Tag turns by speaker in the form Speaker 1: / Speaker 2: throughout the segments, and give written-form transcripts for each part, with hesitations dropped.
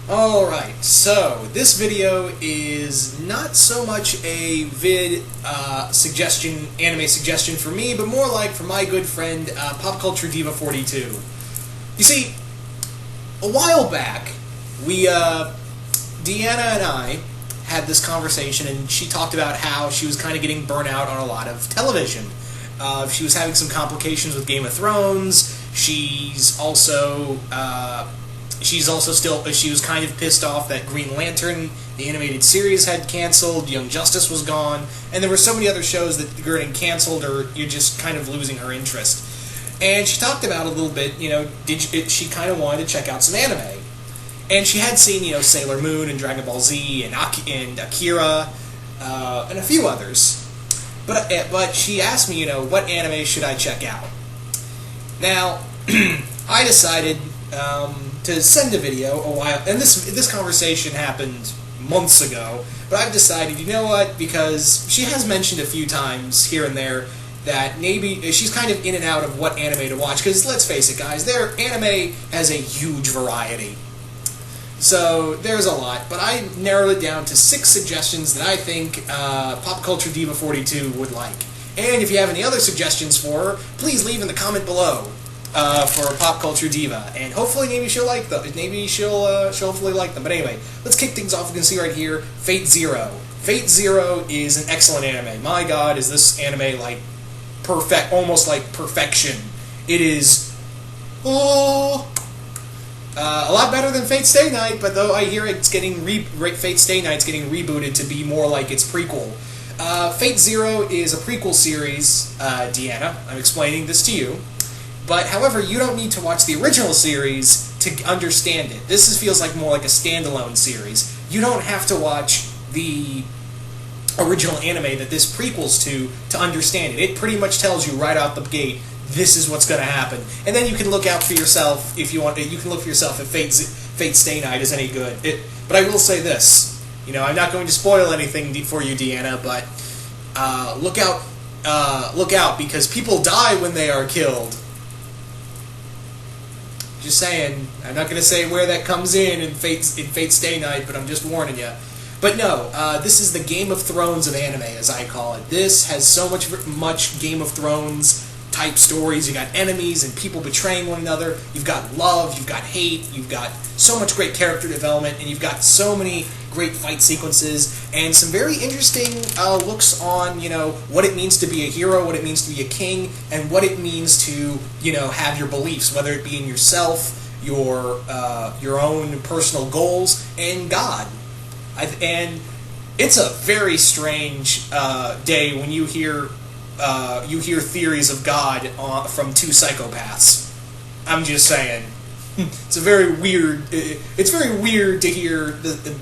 Speaker 1: Alright, so this video is not so much a anime suggestion for me, but more like for my good friend, PopcultureDiva42. You see, a while back, Deanna and I had this conversation, and she talked about how she was kind of getting burnt out on a lot of television. She was having some complications with Game of Thrones. She was kind of pissed off that Green Lantern, the animated series, had canceled, Young Justice was gone, and there were so many other shows that were getting canceled, or you're just kind of losing her interest. And she talked about a little bit, she kind of wanted to check out some anime. And she had seen, Sailor Moon and Dragon Ball Z and Akira, and a few others. But she asked me, what anime should I check out? Now, I decided to send a video a while, and this conversation happened months ago, but I've decided, because she has mentioned a few times here and there that maybe she's kind of in and out of what anime to watch, because let's face it, guys, anime has a huge variety. So there's a lot, but I narrowed it down to 6 suggestions that I think PopcultureDiva42 would like. And if you have any other suggestions for her, please leave in the comment below for Pop Culture Diva, and hopefully maybe she'll like them. Maybe she'll hopefully like them. But anyway, let's kick things off. You can see right here, FateZero. FateZero is an excellent anime. My God, is this anime like perfect, almost like perfection. It is a lot better than Fate Stay Night, but though I hear it's getting Fate Stay Night's getting rebooted to be more like its prequel. FateZero is a prequel series, Deanna. I'm explaining this to you. But, however, you don't need to watch the original series to understand it. This feels like more like a standalone series. You don't have to watch the original anime that this prequels to understand it. It pretty much tells you right out the gate, this is what's going to happen. And then you can look out for yourself if you want. You can look for yourself if Fate Stay Night is any good. But I will say this. I'm not going to spoil anything for you, Deanna, but look out, because people die when they are killed. Just saying. I'm not going to say where that comes in Fate Stay Night, but I'm just warning you. But no, this is the Game of Thrones of anime, as I call it. This has so much Game of Thrones type stories. You got enemies and people betraying one another. You've got love. You've got hate. You've got so much great character development, and you've got so many great fight sequences and some very interesting looks on, what it means to be a hero, what it means to be a king, and what it means to, have your beliefs, whether it be in yourself, your own personal goals, and God. And it's a very strange day when you hear theories of God from 2 psychopaths. I'm just saying. It's very weird to hear the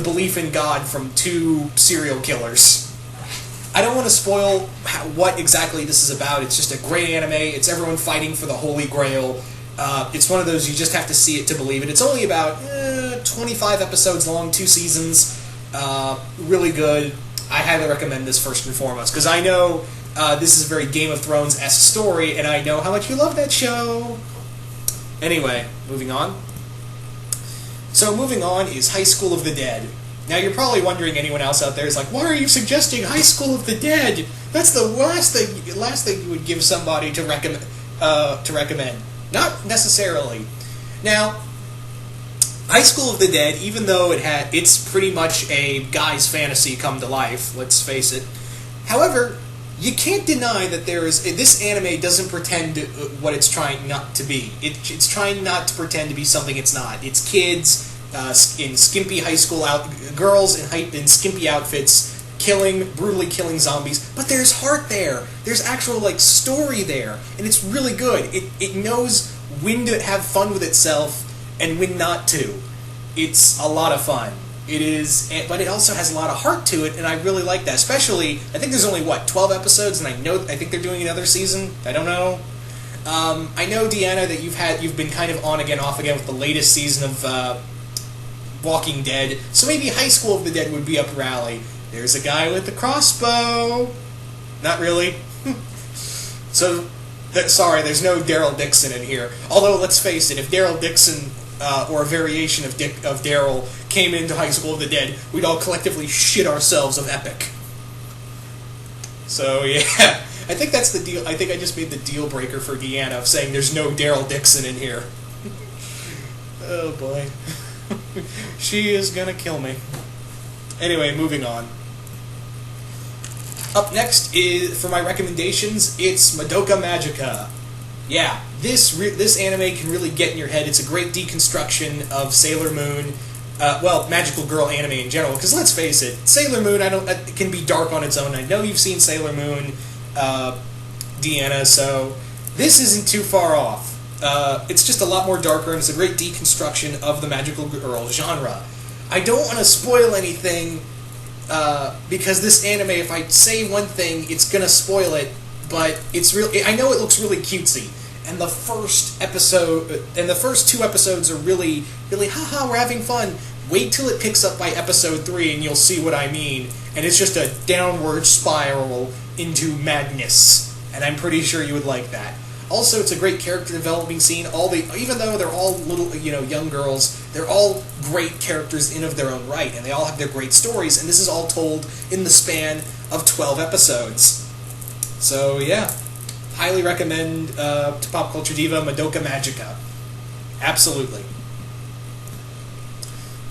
Speaker 1: belief in God from 2 serial killers. I don't want to spoil what exactly this is about. It's just a great anime. It's everyone fighting for the Holy Grail. It's one of those you just have to see it to believe it. It's only about 25 episodes long, 2 seasons. Really good. I highly recommend this first and foremost, because I know this is a very Game of Thrones-esque story, and I know how much you love that show. Anyway, moving on. So moving on is High School of the Dead. Now you're probably wondering, anyone else out there is like, why are you suggesting High School of the Dead? That's the last thing you would give somebody to recommend. Not necessarily. Now, High School of the Dead, even though it's pretty much a guy's fantasy come to life, let's face it. However, you can't deny that this anime doesn't pretend what it's trying not to be. It's trying not to pretend to be something it's not. It's kids in skimpy high school girls in skimpy outfits brutally killing zombies. But there's heart there. There's actual story there, and it's really good. It knows when to have fun with itself and when not to. It's a lot of fun. It is, but it also has a lot of heart to it, and I really like that. Especially, I think there's only 12 episodes, and I think they're doing another season. I don't know. I know, Deanna, that you've been kind of on again, off again with the latest season of Walking Dead. So maybe High School of the Dead would be up your alley. There's a guy with a crossbow. Not really. So, sorry, there's no Daryl Dixon in here. Although, let's face it, if Daryl Dixon or a variation of Daryl came into High School of the Dead, we'd all collectively shit ourselves of epic. So yeah, I think that's the deal. I think I just made the deal breaker for Deanna of saying there's no Daryl Dixon in here. Oh boy. She is gonna kill me. Anyway, moving on. Up next is, for my recommendations, it's Madoka Magica. Yeah, this anime can really get in your head. It's a great deconstruction of Sailor Moon, magical girl anime in general. Because let's face it, Sailor Moon, it can be dark on its own. I know you've seen Sailor Moon, Deanna, so this isn't too far off. It's just a lot more darker, and it's a great deconstruction of the magical girl genre. I don't want to spoil anything, because this anime, if I say one thing, it's gonna spoil it. But I know it looks really cutesy, and the first two episodes are really, really, haha, we're having fun. Wait till it picks up by episode 3, and you'll see what I mean. And it's just a downward spiral into madness, and I'm pretty sure you would like that. Also, it's a great character developing scene. Even though they're all little, young girls, they're all great characters in of their own right, and they all have their great stories. And this is all told in the span of 12 episodes. So yeah, highly recommend to Pop Culture Diva Madoka Magica. Absolutely.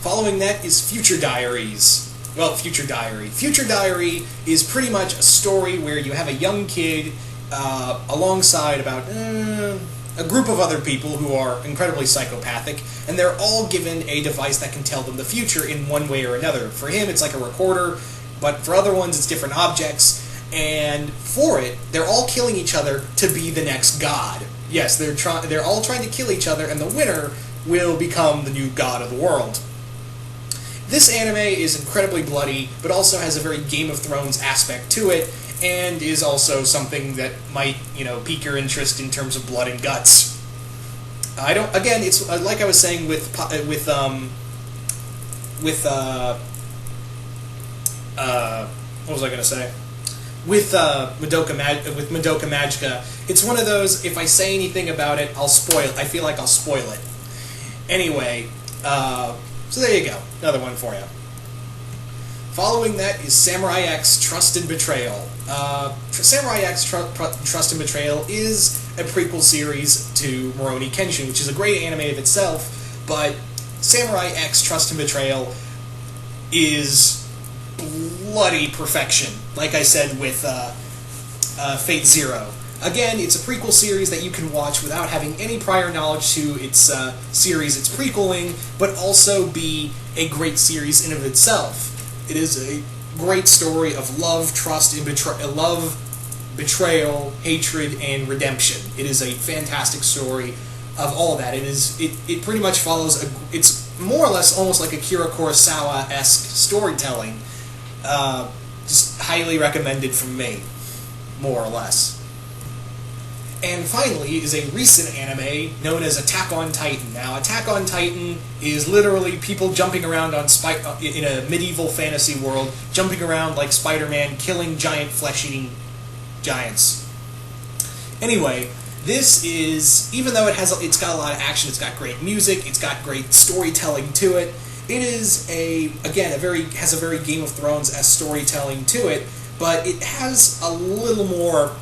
Speaker 1: Following that is Future Diaries. Well, Future Diary. Future Diary is pretty much a story where you have a young kid alongside about a group of other people who are incredibly psychopathic, and they're all given a device that can tell them the future in one way or another. For him, it's like a recorder, but for other ones, it's different objects. And for it, they're all killing each other to be the next god. Yes, they're all trying to kill each other, and the winner will become the new god of the world. This anime is incredibly bloody, but also has a very Game of Thrones aspect to it, and is also something that might, pique your interest in terms of blood and guts. It's like I was saying with what was I gonna say? With Madoka Magica, it's one of those, if I say anything about it, I feel like I'll spoil it. Anyway, so there you go, another one for you. Following that is Samurai X Trust and Betrayal. Samurai X Trust and Betrayal is a prequel series to Rurouni Kenshin, which is a great anime of itself, but Samurai X Trust and Betrayal is bloody perfection, like I said with FateZero. Again, it's a prequel series that you can watch without having any prior knowledge to its series it's prequeling, but also be a great series in of itself. It is a great story of love, trust, and betrayal, hatred, and redemption. It is a fantastic story of all that. It pretty much follows it's more or less almost like Akira Kurosawa-esque storytelling. Just highly recommended from me, more or less. And finally is a recent anime known as Attack on Titan. Now, Attack on Titan is literally people jumping around in a medieval fantasy world, jumping around like Spider-Man, killing giant flesh-eating giants. Anyway, this is, even though it's got a lot of action, it's got great music, it's got great storytelling to it. It is has a very Game of Thrones-esque storytelling to it, but it has a little more.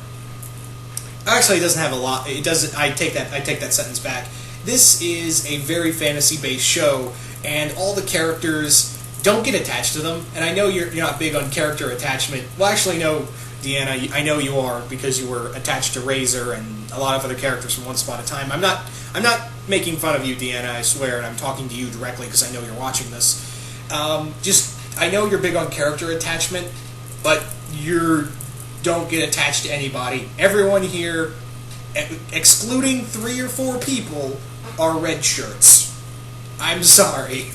Speaker 1: Actually, it doesn't have a lot. It doesn't. I take that sentence back. This is a very fantasy-based show, and all the characters don't get attached to them. And I know you're not big on character attachment. Well, actually, no, Deanna, I know you are, because you were attached to Razor and a lot of other characters from Once Upon a Time. I'm not making fun of you, Deanna, I swear, and I'm talking to you directly because I know you're watching this. I know you're big on character attachment, but you don't get attached to anybody. Everyone here, excluding 3 or 4 people, are red shirts. I'm sorry.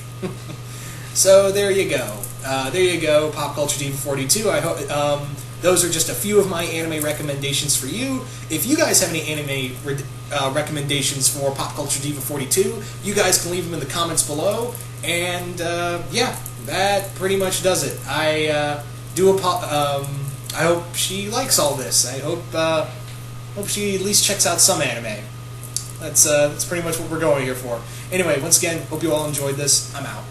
Speaker 1: So there you go. PopcultureDiva42. I hope those are just a few of my anime recommendations for you. If you guys have any anime recommendations for PopcultureDiva42, you guys can leave them in the comments below. And yeah, that pretty much does it. I hope she likes all this. I hope she at least checks out some anime. That's pretty much what we're going here for. Anyway, once again, hope you all enjoyed this. I'm out.